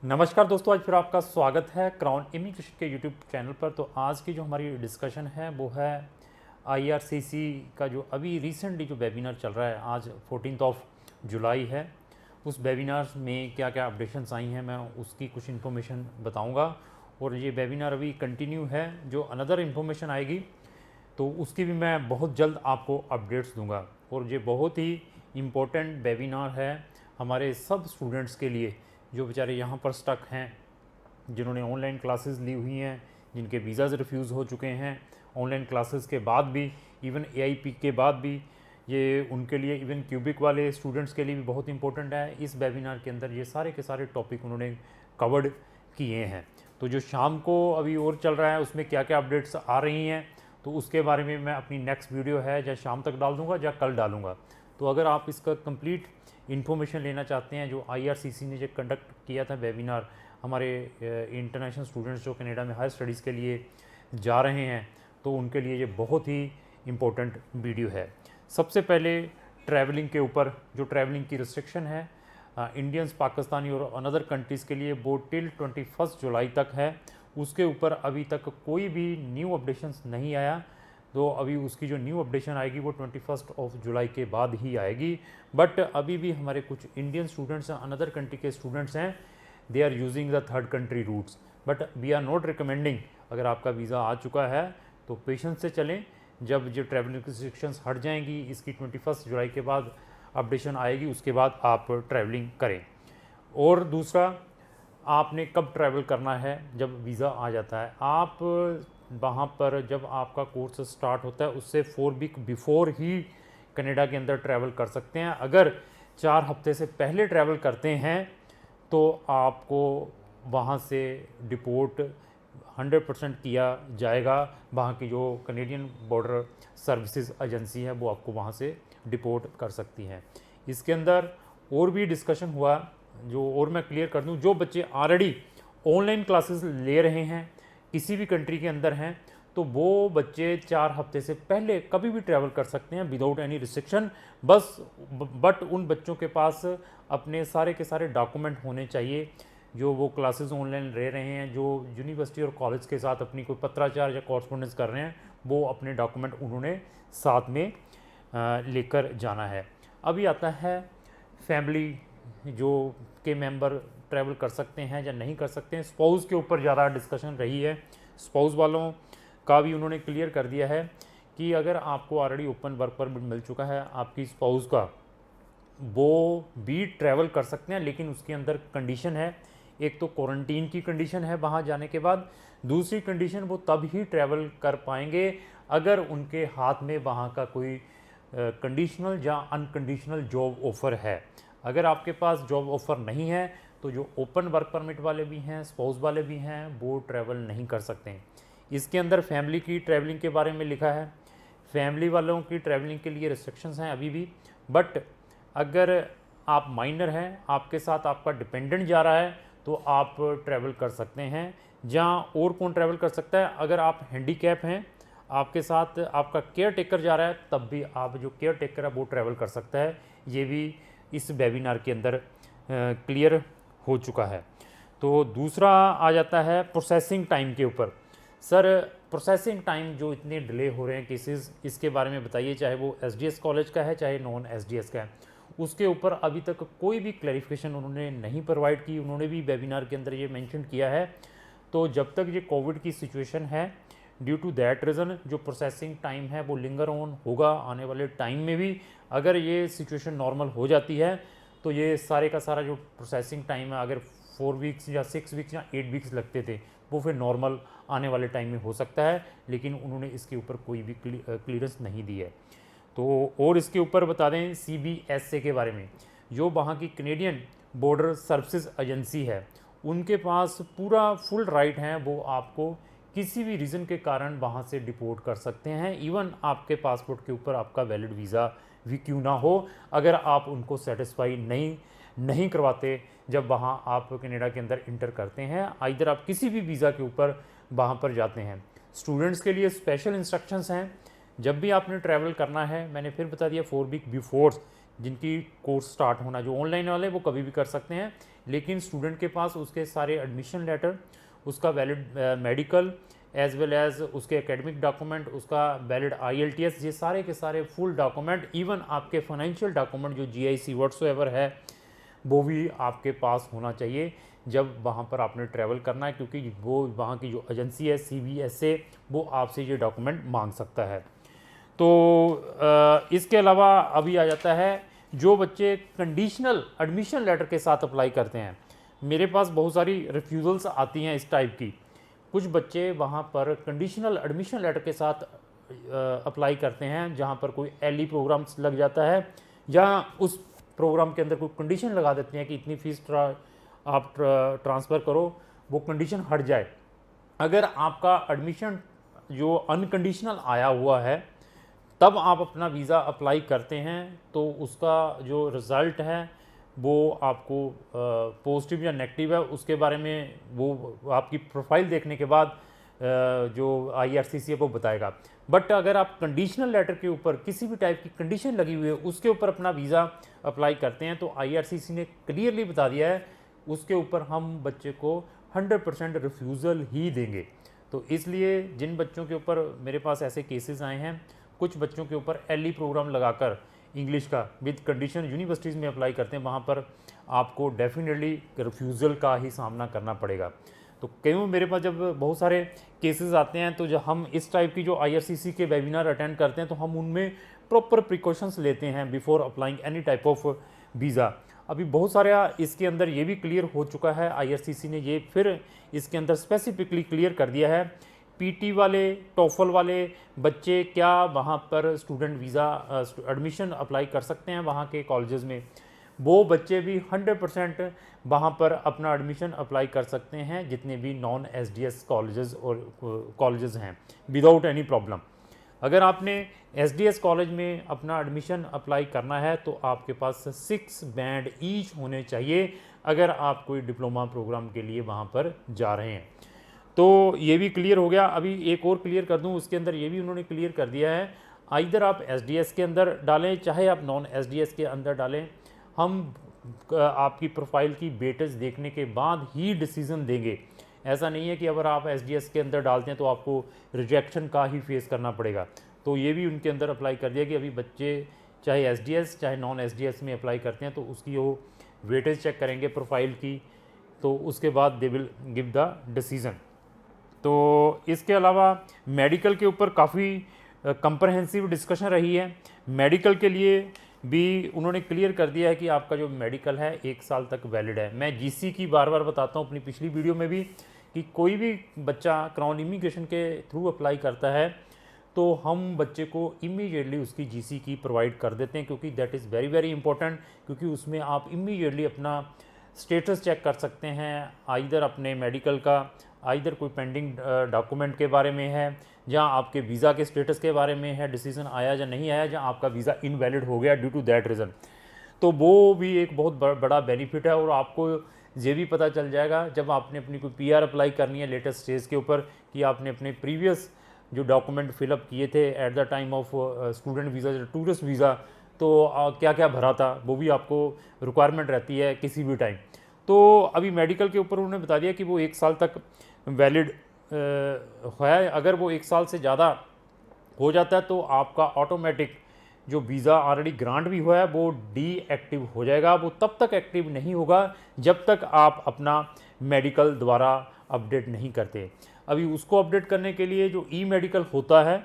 नमस्कार दोस्तों, आज फिर आपका स्वागत है क्राउन इमिग्रेशन के यूट्यूब चैनल पर। तो आज की जो हमारी डिस्कशन है वो है आईआरसीसी का जो अभी रिसेंटली जो वेबिनार चल रहा है, आज 14 जुलाई है। उस वेबिनार में क्या क्या अपडेशंस आई हैं मैं उसकी कुछ इन्फॉर्मेशन बताऊंगा। और ये वेबिनार अभी कंटिन्यू है, जो अनदर इन्फॉर्मेशन आएगी तो उसकी भी मैं बहुत जल्द आपको अपडेट्स दूंगा। और ये बहुत ही इम्पोर्टेंट वेबिनार है हमारे सब स्टूडेंट्स के लिए जो बेचारे यहाँ पर स्टक हैं, जिन्होंने ऑनलाइन क्लासेस ली हुई हैं, जिनके वीज़ाज़ रिफ्यूज़ हो चुके हैं ऑनलाइन क्लासेस के बाद भी, इवन एआईपी के बाद भी। ये उनके लिए, इवन क्यूबिक वाले स्टूडेंट्स के लिए भी बहुत इंपॉर्टेंट है। इस वेबिनार के अंदर ये सारे के सारे टॉपिक उन्होंने कवर्ड किए हैं। तो जो शाम को अभी और चल रहा है उसमें क्या क्या अपडेट्स आ रही हैं तो उसके बारे में मैं अपनी नेक्स्ट वीडियो है या शाम तक डाल दूँगा या कल डालूँगा। तो अगर आप इसका कंप्लीट इन्फॉर्मेशन लेना चाहते हैं, जो आईआरसीसी ने जो कंडक्ट किया था वेबिनार हमारे इंटरनेशनल स्टूडेंट्स जो कनाडा में हायर स्टडीज़ के लिए जा रहे हैं, तो उनके लिए ये बहुत ही इम्पोर्टेंट वीडियो है। सबसे पहले ट्रैवलिंग के ऊपर, जो ट्रैवलिंग की रिस्ट्रिक्शन है इंडियंस, पाकिस्तानी और अनदर कंट्रीज़ के लिए, वो टिल 21 जुलाई तक है। उसके ऊपर अभी तक कोई भी न्यू अपडेशंस नहीं आया। तो अभी उसकी जो न्यू अपडेशन आएगी वो 21 जुलाई के बाद ही आएगी। बट अभी भी हमारे कुछ इंडियन स्टूडेंट्स हैं, अनदर कंट्री के स्टूडेंट्स हैं, they are using the third country routes, but we are not recommending. अगर आपका वीज़ा आ चुका है तो पेशेंस से चलें। जब जो ट्रैवलिंग रिस्ट्रिक्शंस हट जाएंगी, इसकी 21 जुलाई के बाद अपडेशन आएगी, उसके बाद आप ट्रैवलिंग करें। और दूसरा, आपने कब ट्रैवल करना है जब वीज़ा आ जाता है। आप वहाँ पर जब आपका कोर्स स्टार्ट होता है उससे 4 वीक बिफोर ही कनाडा के अंदर ट्रैवल कर सकते हैं। अगर 4 हफ्ते से पहले ट्रैवल करते हैं तो आपको वहाँ से डिपोर्ट 100% किया जाएगा। वहाँ की जो कनेडियन बॉर्डर सर्विसेज एजेंसी है वो आपको वहाँ से डिपोर्ट कर सकती है। इसके अंदर और भी डिस्कशन हुआ, जो और मैं क्लियर कर दूं, जो बच्चे ऑलरेडी ऑनलाइन क्लासेस ले रहे हैं, किसी भी कंट्री के अंदर हैं, तो वो बच्चे 4 हफ्ते से पहले कभी भी ट्रैवल कर सकते हैं विदाउट एनी रिस्ट्रिक्शन। बट उन बच्चों के पास अपने सारे के सारे डॉक्यूमेंट होने चाहिए, जो वो क्लासेस ऑनलाइन ले रहे हैं, जो यूनिवर्सिटी और कॉलेज के साथ अपनी कोई पत्राचार या कॉरस्पॉन्डेंस कर रहे हैं, वो अपने डॉक्यूमेंट उन्होंने साथ में लेकर जाना है। अभी आता है फैमिली जो के मेंबर ट्रैवल कर सकते हैं या नहीं कर सकते हैं। स्पाउस के ऊपर ज़्यादा डिस्कशन रही है। स्पाउस वालों का भी उन्होंने क्लियर कर दिया है कि अगर आपको ऑलरेडी ओपन वर्क परमिट मिल चुका है आपकी स्पाउस का, वो भी ट्रैवल कर सकते हैं, लेकिन उसके अंदर कंडीशन है। एक तो क्वारंटीन की कंडीशन है वहाँ जाने के बाद, दूसरी कंडीशन वो तब ही ट्रैवल कर पाएंगे अगर उनके हाथ में वहाँ का कोई कंडीशनल या अनकंडीशनल जॉब ऑफ़र है। अगर आपके पास जॉब ऑफ़र नहीं है तो जो ओपन वर्क परमिट वाले भी हैं, स्पाउस वाले भी हैं, वो ट्रैवल नहीं कर सकते हैं। इसके अंदर फैमिली की ट्रैवलिंग के बारे में लिखा है। फैमिली वालों की ट्रैवलिंग के लिए रिस्ट्रिक्शंस हैं अभी भी, बट अगर आप माइनर हैं, आपके साथ आपका डिपेंडेंट जा रहा है, तो आप ट्रैवल कर सकते हैं। जहाँ और कौन ट्रैवल कर सकता है, अगर आप हैंडीकैप हैं, आपके साथ आपका केयर टेकर जा रहा है, तब भी आप जो केयर टेकर है वो ट्रैवल कर सकता है। ये भी इस वेबिनार के अंदर क्लियर हो चुका है। तो दूसरा आ जाता है प्रोसेसिंग टाइम के ऊपर। सर, प्रोसेसिंग टाइम जो इतने डिले हो रहे हैं केसेस, इसके बारे में बताइए। चाहे वो एसडीएस कॉलेज का है, चाहे नॉन एसडीएस का है, उसके ऊपर अभी तक कोई भी क्लैरिफिकेशन उन्होंने नहीं प्रोवाइड की। उन्होंने भी वेबिनार के अंदर ये मेंशन किया है। तो जब तक ये कोविड की सिचुएशन है, ड्यू टू दैट रीज़न जो प्रोसेसिंग टाइम है वो लिंगर ऑन होगा आने वाले टाइम में भी। अगर ये सिचुएशन नॉर्मल हो जाती है तो ये सारे का सारा जो प्रोसेसिंग टाइम है, अगर 4 वीक्स या 6 वीक्स या 8 वीक्स लगते थे, वो फिर नॉर्मल आने वाले टाइम में हो सकता है। लेकिन उन्होंने इसके ऊपर कोई भी क्लियरेंस नहीं दी है। तो और इसके ऊपर बता दें CBSA के बारे में, जो वहाँ की कनेडियन बॉर्डर सर्विसेज एजेंसी है, उनके पास पूरा फुल राइट है, वो आपको किसी भी रीज़न के कारण वहाँ से डिपोर्ट कर सकते हैं। इवन आपके पासपोर्ट के ऊपर आपका वैलिड वीज़ा भी क्यों ना हो, अगर आप उनको सेटिस्फाई नहीं करवाते जब वहाँ आप कनाडा के अंदर इंटर करते हैं, आइदर आप किसी भी वीज़ा के ऊपर वहाँ पर जाते हैं। स्टूडेंट्स के लिए स्पेशल इंस्ट्रक्शंस हैं। जब भी आपने ट्रैवल करना है, मैंने फिर बता दिया, 4 वीक बिफोर जिनकी कोर्स स्टार्ट होना, जो ऑनलाइन वाले वो कभी भी कर सकते हैं, लेकिन स्टूडेंट के पास उसके सारे एडमिशन लेटर, उसका valid medical as well as उसके एकेडमिक डॉक्यूमेंट, उसका वैलिड IELTS, ये सारे के सारे फुल डॉक्यूमेंट, इवन आपके फाइनेंशियल डॉक्यूमेंट जो GIC व्हाट्सोएवर है वो भी आपके पास होना चाहिए जब वहाँ पर आपने ट्रैवल करना है, क्योंकि वो वहाँ की जो एजेंसी है CBSA वो आपसे ये डॉक्यूमेंट मांग सकता है। तो इसके अलावा अभी आ जाता है जो बच्चे कंडीशनल एडमिशन लेटर के साथ अप्लाई करते हैं। मेरे पास बहुत सारी रिफ्यूज़ल्स आती हैं इस टाइप की। कुछ बच्चे वहाँ पर कंडीशनल एडमिशन लेटर के साथ अप्लाई करते हैं जहाँ पर कोई LE प्रोग्राम्स लग जाता है, या उस प्रोग्राम के अंदर कोई कंडीशन लगा देते हैं कि इतनी फ़ीस आप ट्रांसफ़र करो, वो कंडीशन हट जाए। अगर आपका एडमिशन जो अनकंडीशनल आया हुआ है तब आप अपना वीज़ा अप्लाई करते हैं तो उसका जो रिज़ल्ट है वो आपको पॉजिटिव या नेगेटिव है उसके बारे में वो आपकी प्रोफाइल देखने के बाद जो IRCC है वो बताएगा। बट अगर आप कंडीशनल लेटर के ऊपर किसी भी टाइप की कंडीशन लगी हुई है उसके ऊपर अपना वीज़ा अप्लाई करते हैं तो IRCC ने क्लियरली बता दिया है उसके ऊपर हम बच्चे को 100% रिफ्यूज़ल ही देंगे। तो इसलिए जिन बच्चों के ऊपर मेरे पास ऐसे केसेस आए हैं, कुछ बच्चों के ऊपर LE प्रोग्राम लगाकर इंग्लिश का विद कंडीशन यूनिवर्सिटीज़ में अप्लाई करते हैं, वहाँ पर आपको डेफिनेटली रिफ्यूज़ल का ही सामना करना पड़ेगा। तो क्यों मेरे पास जब बहुत सारे केसेस आते हैं तो जब हम इस टाइप की जो IRCC के वेबिनार अटेंड करते हैं तो हम उनमें प्रॉपर प्रिकॉशंस लेते हैं before applying any type of visa. अभी बहुत सारा इसके अंदर ये भी क्लियर हो चुका है, IRCC ने ये फिर इसके अंदर स्पेसिफिकली क्लियर कर दिया है PT वाले, TOEFL वाले बच्चे क्या वहाँ पर स्टूडेंट वीज़ा एडमिशन अप्लाई कर सकते हैं वहाँ के कॉलेजेस में। वो बच्चे भी 100% वहाँ पर अपना एडमिशन अप्लाई कर सकते हैं जितने भी नॉन SDS कॉलेजेस और कॉलेजेस हैं विदाउट एनी प्रॉब्लम। अगर आपने SDS कॉलेज में अपना एडमिशन अप्लाई करना है तो आपके पास 6 बैंड ईच होने चाहिए अगर आप कोई डिप्लोमा प्रोग्राम के लिए वहाँ पर जा रहे हैं। तो ये भी क्लियर हो गया। अभी एक और क्लियर कर दूं, उसके अंदर ये भी उन्होंने क्लियर कर दिया है, आइदर आप SDS के अंदर डालें चाहे आप नॉन SDS के अंदर डालें, हम आपकी प्रोफाइल की वेटेज देखने के बाद ही डिसीज़न देंगे। ऐसा नहीं है कि अगर आप SDS के अंदर डालते हैं तो आपको रिजेक्शन का ही फेस करना पड़ेगा। तो ये भी उनके अंदर अप्लाई कर दिया कि अभी बच्चे चाहे SDS चाहे नॉन SDS में अप्लाई करते हैं तो उसकी वो वेटेज चेक करेंगे प्रोफाइल की, तो उसके बाद they will give the decision. तो इसके अलावा मेडिकल के ऊपर काफ़ी कंप्रहेंसिव डिस्कशन रही है। मेडिकल के लिए भी उन्होंने क्लियर कर दिया है कि आपका जो मेडिकल है 1 साल तक वैलिड है। मैं GC की बार बार बताता हूँ अपनी पिछली वीडियो में भी कि कोई भी बच्चा क्राउन इमिग्रेशन के थ्रू अप्लाई करता है तो हम बच्चे को इमीडिएटली उसकी GC की प्रोवाइड कर देते हैं, क्योंकि that is very very important, क्योंकि उसमें आप इमीडिएटली अपना स्टेटस चेक कर सकते हैं, आइदर अपने मेडिकल का, आइदर कोई पेंडिंग डॉक्यूमेंट के बारे में है, जहाँ आपके वीज़ा के स्टेटस के बारे में है, डिसीजन आया या नहीं आया, जहाँ आपका वीज़ा इनवैलिड हो गया ड्यू टू दैट रीज़न। तो वो भी एक बहुत बड़ा बेनिफिट है। और आपको ये भी पता चल जाएगा जब आपने अपनी कोई PR अप्लाई करनी है लेटेस्ट स्टेज के ऊपर कि आपने अपने प्रीवियस जो डॉक्यूमेंट फिलअप किए थे at the time of student visa, tourist visa, तो क्या क्या भरा था, वो भी आपको रिक्वायरमेंट रहती है किसी भी टाइम। तो अभी मेडिकल के ऊपर उन्होंने बता दिया कि वो 1 साल तक वैलिड है। अगर वो 1 साल से ज़्यादा हो जाता है तो आपका ऑटोमेटिक जो वीज़ा ऑलरेडी ग्रांट भी हुआ है वो डीएक्टिव हो जाएगा। वो तब तक एक्टिव नहीं होगा जब तक आप अपना मेडिकल द्वारा अपडेट नहीं करते। अभी उसको अपडेट करने के लिए जो मेडिकल होता है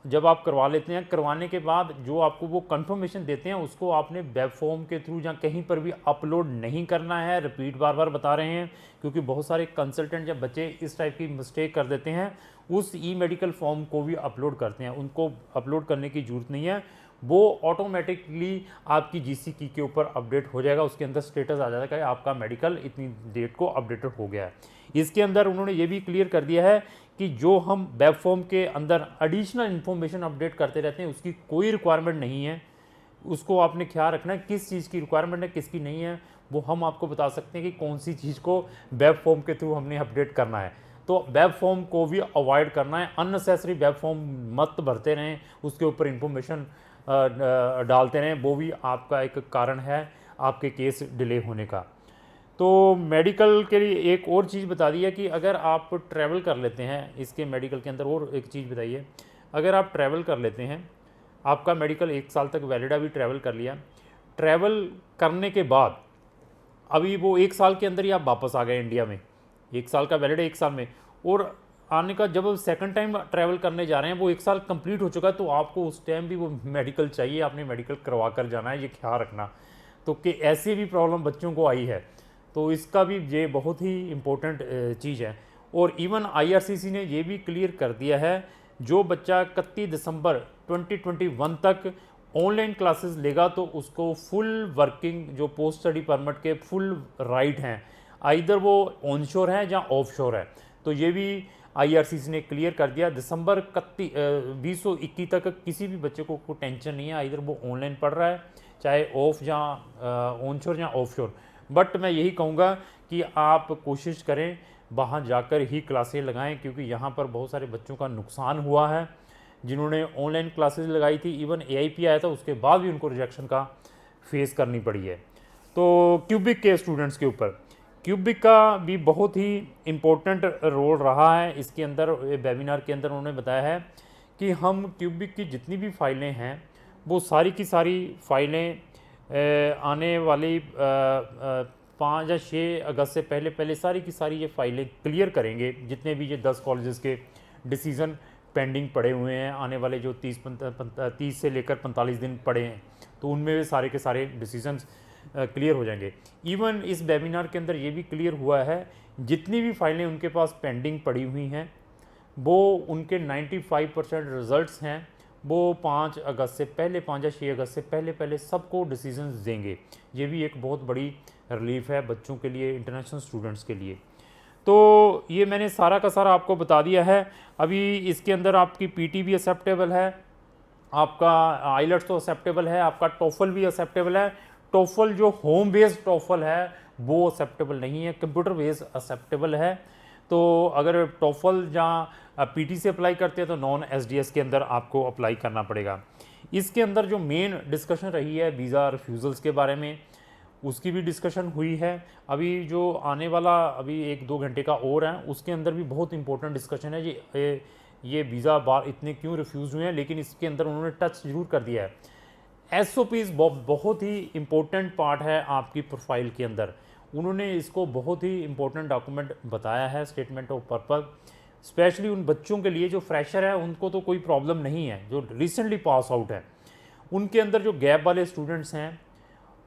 जब आप करवा लेते हैं, करवाने के बाद जो आपको वो कंफर्मेशन देते हैं उसको आपने वेब फॉर्म के थ्रू या कहीं पर भी अपलोड नहीं करना है। रिपीट बार बार बता रहे हैं, क्योंकि बहुत सारे कंसल्टेंट जब बच्चे इस टाइप की मिस्टेक कर देते हैं उस मेडिकल फॉर्म को भी अपलोड करते हैं। उनको अपलोड करने की ज़रूरत नहीं है, वो ऑटोमेटिकली आपकी GC की के ऊपर अपडेट हो जाएगा। उसके अंदर स्टेटस आ जाएगा कि आपका मेडिकल इतनी डेट को अपडेटेड हो गया है। इसके अंदर उन्होंने ये भी क्लियर कर दिया है कि जो हम वेब फॉर्म के अंदर एडिशनल इन्फॉर्मेशन अपडेट करते रहते हैं उसकी कोई रिक्वायरमेंट नहीं है। उसको आपने ख्याल रखना है किस चीज़ की रिक्वायरमेंट है किसकी नहीं है, वो हम आपको बता सकते हैं कि कौन सी चीज़ को वेब फॉर्म के थ्रू हमने अपडेट करना है। तो वेब फॉर्म को भी अवॉइड करना है, अननेसेसरी वेब फॉर्म मत भरते रहें, उसके ऊपर इंफॉर्मेशन डालते रहें, वो भी आपका एक कारण है आपके केस डिले होने का। तो मेडिकल के लिए एक और चीज़ बता दी है कि अगर आप ट्रैवल कर लेते हैं, इसके मेडिकल के अंदर और एक चीज़ बताइए, अगर आप ट्रैवल कर लेते हैं, आपका मेडिकल 1 साल तक वैलिड, अभी ट्रैवल कर लिया, ट्रैवल करने के बाद अभी वो 1 साल के अंदर ही आप वापस आ गए इंडिया में, 1 साल का वैलिड है 1 साल में, और आने का जब सेकंड टाइम ट्रैवल करने जा रहे हैं वो 1 साल कंप्लीट हो चुका है, तो आपको उस टाइम भी वो मेडिकल चाहिए, आपने मेडिकल करवा कर जाना है, ये ख्याल रखना। तो कि ऐसी भी प्रॉब्लम बच्चों को आई है, तो इसका भी ये बहुत ही इम्पोर्टेंट चीज़ है। और इवन IRCC ने ये भी क्लियर कर दिया है, जो बच्चा 31 दिसंबर 2021 तक ऑनलाइन क्लासेस लेगा तो उसको फुल वर्किंग जो पोस्ट स्टडी परमिट के फुल राइट हैं, आइदर वो ऑनशोर है या ऑफशोर है। तो ये भी IRCC ने क्लियर कर दिया, दिसंबर 2021 तक किसी भी बच्चे को कोई टेंशन नहीं है, आइदर वो ऑनलाइन पढ़ रहा है, चाहे ऑफ या ऑनशोर या ऑफशोर। बट मैं यही कहूँगा कि आप कोशिश करें वहाँ जाकर ही क्लासेस लगाएं, क्योंकि यहाँ पर बहुत सारे बच्चों का नुकसान हुआ है जिन्होंने ऑनलाइन क्लासेस लगाई थी, इवन AIP आया था उसके बाद भी उनको रिजेक्शन का फेस करनी पड़ी है। तो क्यूबिक के स्टूडेंट्स के ऊपर क्यूबिक का भी बहुत ही इम्पोर्टेंट रोल रहा है इसके अंदर। वेबिनार के अंदर उन्होंने बताया है कि हम क्यूबिक की जितनी भी फाइलें हैं वो सारी की सारी फाइलें आने वाली 5 या 6 अगस्त से पहले सारी की सारी ये फाइलें क्लियर करेंगे। जितने भी ये 10 कॉलेजेस के डिसीज़न पेंडिंग पड़े हुए हैं, आने वाले जो 30 से लेकर 45 दिन पड़े हैं, तो उनमें भी सारे के सारे डिसीजंस क्लियर हो जाएंगे। इवन इस वेबिनार के अंदर ये भी क्लियर हुआ है, जितनी भी फाइलें उनके पास पेंडिंग पड़ी हुई हैं वो उनके 95% रिजल्ट्स हैं, वो 5 अगस्त से पहले, 5 या 6 अगस्त से पहले सबको डिसीजंस देंगे। ये भी एक बहुत बड़ी रिलीफ है बच्चों के लिए, इंटरनेशनल स्टूडेंट्स के लिए। तो ये मैंने सारा का सारा आपको बता दिया है। अभी इसके अंदर आपकी PT भी एक्सेप्टेबल है, आपका आइलेट्स तो एक्सेप्टेबल है, आपका टोफल भी एक्सेप्टेबल है। टोफल जो होम बेस्ड टोफल है वो एक्सेप्टेबल नहीं है, कंप्यूटर बेस्ड एक्सेप्टेबल है। तो अगर टोफल या PT से अप्लाई करते हैं तो नॉन SDS के अंदर आपको अप्लाई करना पड़ेगा। इसके अंदर जो मेन डिस्कशन रही है वीज़ा रिफ्यूज़ल्स के बारे में, उसकी भी डिस्कशन हुई है। अभी जो आने वाला अभी 1-2 घंटे का और है, उसके अंदर भी बहुत इंपॉर्टेंट डिस्कशन है ये वीज़ा बार इतने क्यों रिफ्यूज़ हुए हैं, लेकिन इसके अंदर उन्होंने टच जरूर कर दिया है। SOPs बहुत ही इम्पोर्टेंट पार्ट है आपकी प्रोफाइल के अंदर, उन्होंने इसको बहुत ही इम्पोर्टेंट डॉक्यूमेंट बताया है, स्टेटमेंट ऑफ पर्पज़, स्पेशली उन बच्चों के लिए जो फ्रेशर है, उनको तो कोई प्रॉब्लम नहीं है, जो रिसेंटली पास आउट है उनके अंदर जो गैप वाले स्टूडेंट्स हैं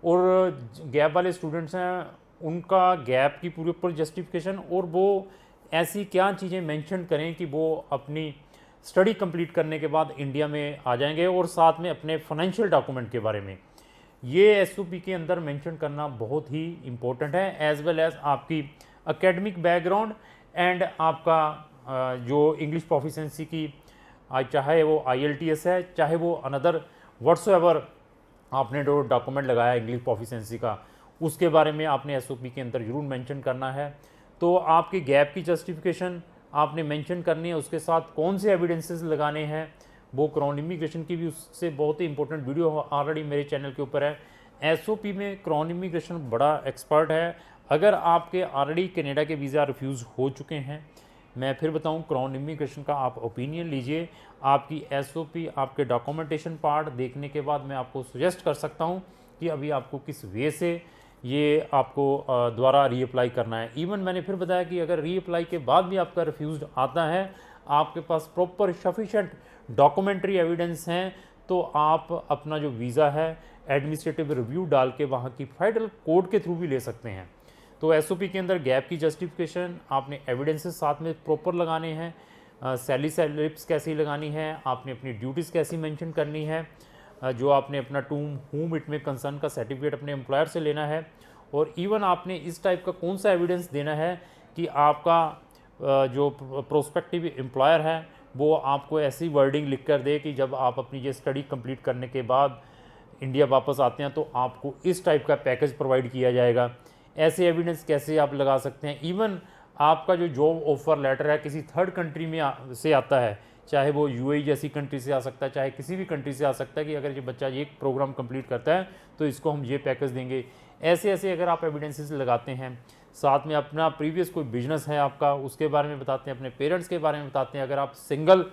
और गैप वाले स्टूडेंट्स हैं, उनका गैप की पूरे ऊपर जस्टिफिकेशन, और वो ऐसी क्या चीज़ें मेंशन करें कि वो अपनी स्टडी कंप्लीट करने के बाद इंडिया में आ जाएंगे, और साथ में अपने फाइनेंशियल डॉक्यूमेंट के बारे में ये SOP के अंदर मेंशन करना बहुत ही इम्पोर्टेंट है, एज वेल एज आपकी एकेडमिक बैकग्राउंड एंड आपका जो इंग्लिश प्रोफिशिएंसी की, चाहे वो IELTS है, चाहे वो अनदर व्हाट्सएवर आपने जो डॉक्यूमेंट लगाया इंग्लिश प्रोफिशिएंसी का, उसके बारे में आपने SOP के अंदर ज़रूर मेंशन करना है। तो आपके गैप की जस्टिफिकेशन आपने मेंशन करनी है, उसके साथ कौन से एविडेंसेस लगाने हैं, वो क्राउन इमिग्रेशन की भी उससे बहुत ही इंपॉर्टेंट वीडियो ऑलरेडी मेरे चैनल के ऊपर है। SOP में क्राउन इमिग्रेशन बड़ा एक्सपर्ट है। अगर आपके ऑलरेडी कनाडा के वीज़ा रिफ्यूज़ हो चुके हैं, मैं फिर बताऊं, क्राउन इमिग्रेशन का आप ओपिनियन लीजिए, आपकी SOP आपके डॉक्यूमेंटेशन पार्ट देखने के बाद मैं आपको सजेस्ट कर सकता हूं कि अभी आपको किस वे से ये आपको दोबारा रीअप्लाई करना है। इवन मैंने फिर बताया कि अगर रीअप्लाई के बाद भी आपका रिफ्यूज़ आता है, आपके पास प्रॉपर सफिशेंट डॉक्यूमेंट्री एविडेंस हैं, तो आप अपना जो वीज़ा है एडमिनिस्ट्रेटिव रिव्यू डाल के वहाँ की फेडरल कोर्ट के थ्रू भी ले सकते हैं। तो SOP के अंदर गैप की जस्टिफिकेशन आपने एविडेंसेस साथ में प्रॉपर लगाने हैं, सैलरी स्लिप्स कैसी लगानी है, आपने अपनी ड्यूटीज़ कैसी मेंशन करनी है, जो आपने अपना टू whom इट में कंसर्न का सर्टिफिकेट अपने एम्प्लॉयर से लेना है, और इवन आपने इस टाइप का कौन सा एविडेंस देना है कि आपका जो प्रोस्पेक्टिव एम्प्लॉयर है वो आपको ऐसी वर्डिंग लिख कर दे कि जब आप अपनी ये स्टडी कंप्लीट करने के बाद इंडिया वापस आते हैं तो आपको इस टाइप का पैकेज प्रोवाइड किया जाएगा। ऐसे एविडेंस कैसे आप लगा सकते हैं। इवन आपका जो जॉब ऑफर लेटर है किसी थर्ड कंट्री में से आता है, चाहे वो यूएई जैसी कंट्री से आ सकता है, चाहे किसी भी कंट्री से आ सकता है कि अगर ये बच्चा ये प्रोग्राम कंप्लीट करता है तो इसको हम ये पैकेज देंगे। ऐसे ऐसे अगर आप एविडेंसेस लगाते हैं, साथ में अपना प्रीवियस कोई बिजनेस है आपका उसके बारे में बताते हैं, अपने पेरेंट्स के बारे में बताते हैं, अगर आप सिंगल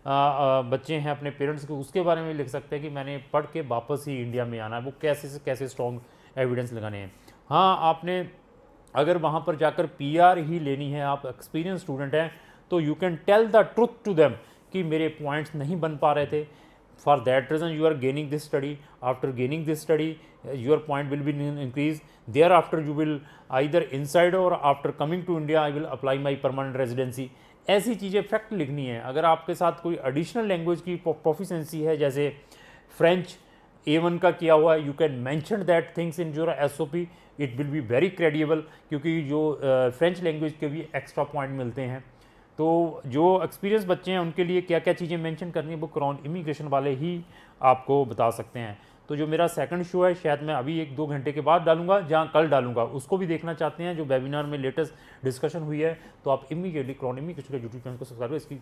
बच्चे हैं अपने पेरेंट्स के उसके बारे में लिख सकते हैं कि मैंने पढ़ के वापस ही इंडिया में आना है, वो कैसे से कैसे स्ट्रॉन्ग एविडेंस लगाने हैं। हाँ, आपने अगर वहाँ पर जाकर पीआर ही लेनी है, आप एक्सपीरियंस स्टूडेंट हैं, तो you can tell the truth to them कि मेरे पॉइंट्स नहीं बन पा रहे थे, for that reason you are gaining this study, after gaining this study your point will be increase, thereafter you will either inside or after coming to India I will apply my permanent residency. ऐसी चीज़ें fact लिखनी है। अगर आपके साथ कोई additional language की proficiency है, जैसे फ्रेंच A1 का किया हुआ है, you can mention that things in your SOP, it will be very credible, क्योंकि जो फ्रेंच लैंग्वेज के भी एक्स्ट्रा पॉइंट मिलते हैं। तो जो एक्सपीरियंस बच्चे हैं उनके लिए क्या क्या चीज़ें मेंशन करनी है वो क्राउन इमिग्रेशन वाले ही आपको बता सकते हैं। तो जो मेरा सेकंड शो है शायद मैं अभी 1-2 घंटे के बाद डालूंगा, जहां कल डालूंगा, उसको भी देखना चाहते हैं जो वेबिनार में लेटेस्ट डिस्कशन हुई है, तो आप इमीडिएटली क्राउन इमिग्रेशन के यूट्यूब चैनल को सब्सक्राइब करो, इसकी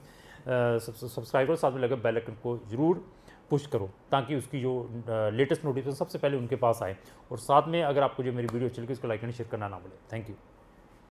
सब्सक्राइब करो, साथ में लगे बेल आइकन को जरूर पुश करो ताकि उसकी जो लेटेस्ट नोटिफिकेशन सबसे पहले उनके पास आए। और साथ में अगर आपको जो मेरी वीडियो अच्छी लगी उसको लाइक एंड शेयर करना ना भूलें। Thank you.